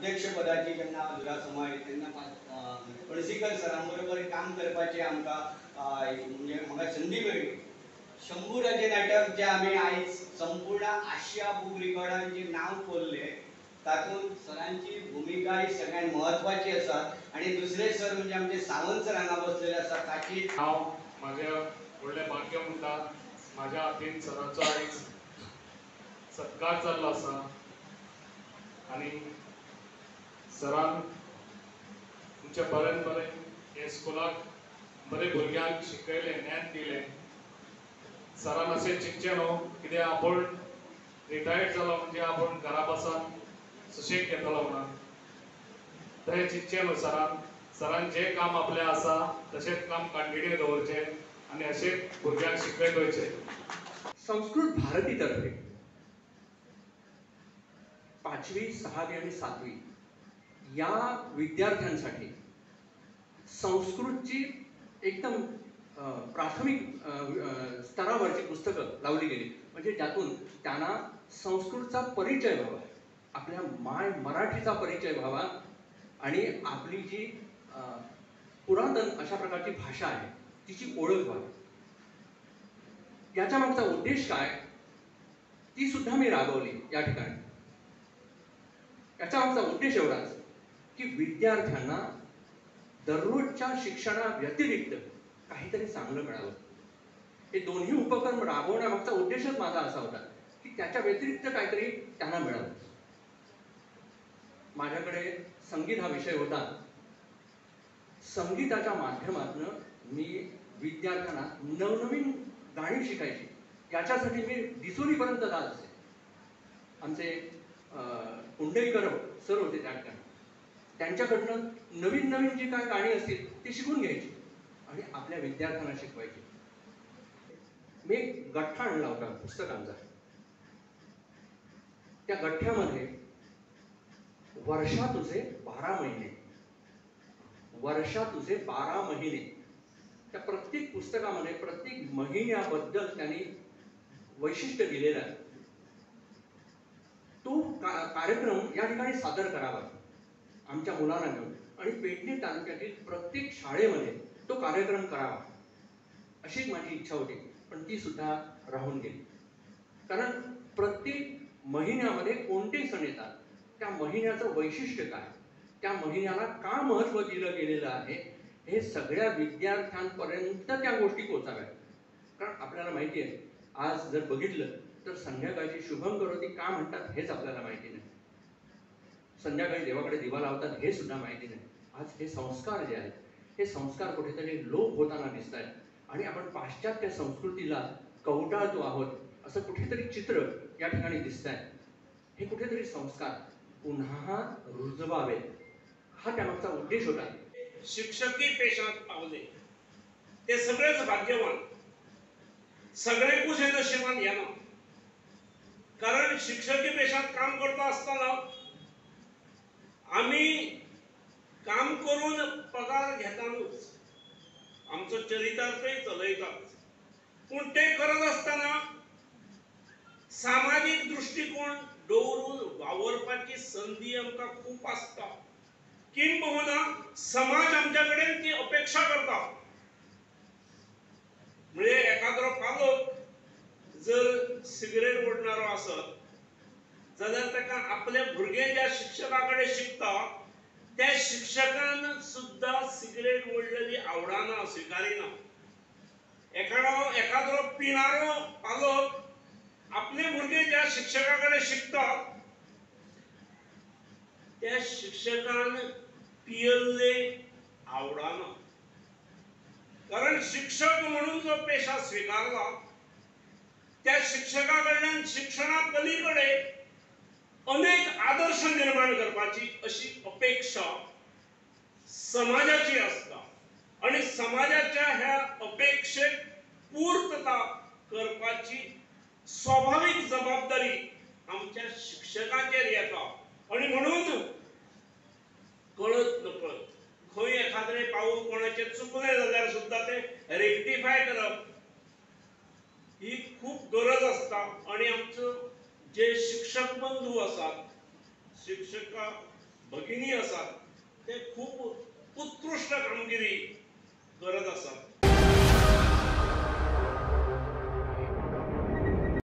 अध्यक्षपदाची जेन्ना दुरा समय तेन्ना पणसीकर सरांबरोबर काम करपाचे आमकां म्हणजे म्हाका संदी मेळ्ळी. शंभूराचे नाटक जे आमी आयज संपूर्ण आशिया बुक रिकॉर्डान जे नांव कोरले तातूंत सरांची भुमिका ही सगळ्यांत म्हत्वाची आसा. आणि दुसरे सर म्हणजे आमचे सावंत सर हांगा बसलेले आसा. ताची हांव म्हाजें व्हडलें भाग्य म्हणटा म्हाज्या हातीन सराचो आयज सत्कार जाल्लो आसा. आनी सरान तुमचे बरें बरें हे स्कुलाक बरें भुरग्यांक शिकयलें, ज्ञान दिलें. सरान अशें चिंतचें न्हू कित्याक आपूण रिटायर्ड जालो म्हणजे आपूण घरा बसान सुशेग घेतलो म्हणून. तें चिंतचें न्हू सरान जें काम आपलें आसा तशेंच काम कंटिन्यू दवरचें आनी अशें भुरग्यांक शिकयत वयचें. संस्कृत भारती तर्फे 5वी, 6वी आणि 7वी या विद्यार्थ्यांसाठी संस्कृतची एकदम प्राथमिक स्तरावरची पुस्तकं लावली गेली, म्हणजे ज्यातून त्यांना संस्कृतचा परिचय व्हावा, आपल्या माय मराठीचा परिचय व्हावा आणि आपली जी पुरातन अशा प्रकारची भाषा आहे तिची ओळख व्हावी. याच्या मागचा उद्देश काय ती सुद्धा मी राबवली या ठिकाणी. याचा मागचा उद्देश एवढाच की विद्यार्थ्यांना दररोजच्या शिक्षणाव्यतिरिक्त काहीतरी चांगलं मिळावं. हे दोन्ही उपक्रम राबवण्यामागचा उद्देशच माझा असा होता की त्याच्या व्यतिरिक्त काहीतरी त्यांना मिळावं. माझ्याकडे संगीत हा विषय होता. संगीताच्या माध्यमातून मी विद्यार्थ्यांना नवनवीन गाणी शिकायची. याच्यासाठी मी दिसोलीपर्यंत जात असे. आमचे कुंडईकर सर होते त्या ठिकाणी. त्यांच्याकडनं नवीन नवीन जी काय गाणी असतील ती शिकून घ्यायची आणि आपल्या विद्यार्थ्यांना शिकवायची. मी एक गठ्ठा आणला होता पुस्तकांचा. त्या गठ्ठ्यामध्ये वर्षा तुझे 12 महिने, वर्षा तुझे 12 महिने, त्या प्रत्येक पुस्तकामध्ये प्रत्येक महिन्याबद्दल त्यांनी वैशिष्ट्य दिलेलं आहे. तो कार्यक्रम या ठिकाणी सादर करावा आमच्या मुलांना घेऊन आणि पेडणे तालुक्यातील प्रत्येक शाळेमध्ये तो कार्यक्रम करावा अशी माझी इच्छा होती. पण ती सुद्धा राहून गेली. कारण प्रत्येक महिन्यामध्ये कोणते सण येतात, त्या महिन्याचं वैशिष्ट्य काय, त्या महिन्याला का महत्त्व दिलं गेलेलं आहे, हे सगळ्या विद्यार्थ्यांपर्यंत त्या गोष्टी पोहोचाव्यात. कारण आपल्याला माहिती आहे, आज जर बघितलं तर संध्याकाळची शुभम करोती का म्हणतात हेच आपल्याला माहिती नाही. संध्याकाळी देवाकडे दिवा लावतात हे सुद्धा माहिती नाही. आज हे संस्कार जे आहेत हे संस्कार कुठेतरी लोप होताना दिसत आहेत आणि आपण पाश्चात्य संस्कृतीला कवटाळतो आहोत असं कुठेतरी चित्र या ठिकाणी दिसत आहे. हे कुठेतरी संस्कार पुन्हा रुजवावेत हा त्यामागचा उद्देश होता. शिक्षकी पेशात पावले ते सगळेच भाग्यवान, सगळेकूच हे नशिबान येना. कारण शिक्षकी पेशात काम करता असताना आम्ही काम करून पगार घेतानूच आमचं चरितार्थय चलयतात. पण ते करत असताना सामाजिक दृष्टिकोन दवरून वावरपाची संधी आमकां खूप आसता. किंबहुना समाज आमच्याकडे ती अपेक्षा करता. म्हणजे एखादो पालक जर सिगरेट ओडणारो आसत जाल्यार ताका आपले भुरगे ज्या शिक्षकाकडे शिकता त्या शिक्षकान सुद्धा सिगरेट ओडलेली आवडाना, स्विकारिना. एखादो पिणारो पालक आपले भुरगे ज्या शिक्षकाकडे शिकतात त्या शिक्षकान पियल्ले आवडाना. कारण शिक्षक म्हणून जो पेशा स्वीकारला त्या शिक्षकाकडल्यान शिक्षणा पलीकडे अनेक आदर्श निर्माण करपाची अशी अपेक्षा समाजाची असता आणि समाजाच्या ह्या अपेक्षेक पूर्तता करपाची स्वाभाविक जबाबदारी आमच्या शिक्षकांचेर येता. आणि म्हणून कळत नकळत खंय एखादे पाऊल कोणाचे चुकले जाल्यार सुद्धा ते रेक्टिफाय करप ही खूप गरज असता. आणि आमचं जे शिक्षक बंधू असतात, शिक्षक भगिनी आसात ते खूप उत्कृष्ट कामगिरी करत आसात